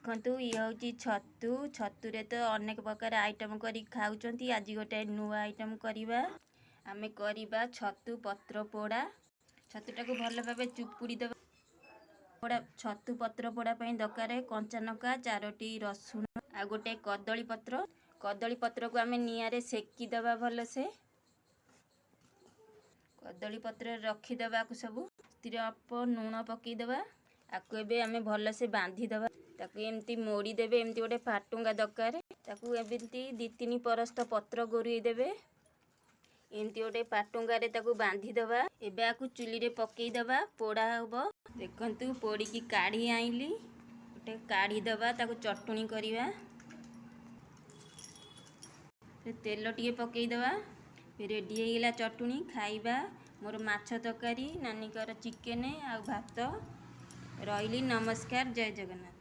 देखंतु ये हूँ छतु छतुरे तो अनेक प्रकार आइटम करी खाउचंती। आज गोटे नुआ आइटम करिबा। आमे करिबा छतु पत्र पोड़ा। छतुटा को भल भाबे चुपुड़ी दबा। पोड़ा छतु पत्र पोड़ा पई दरकार कंचा लंका 4टी रसुण आ गोटे कदली पत्र को आमे निया रे सेकी दबा भल से। कदली पत्र रखी दबा को सब अल्प लूण पकई दबा। आकु एबे आमे भल से बांधी दबा। ताकू एमती मोड़ी देबे। एमती गोटे फाटुंगा दरकार। ताकू एमती 2-3 परस्त पत्र गोरी देबे। एमती गोटे पाटुंगा रे ताकू बांधी दबा। एबे आकु चुली रे पकई दबा पोड़ा हबो। देखंतु पोड़ी की काढ़ी आइली। गोटे काढ़ी दबा ताकू चटुनी करिवा। तेल टिके पकई दबा। रेडी हेगला चटुनी खाइबा। मोर माछ तरकारी नानी कर चिकेन आ भात। रहिली नमस्कार जय जगन्नाथ।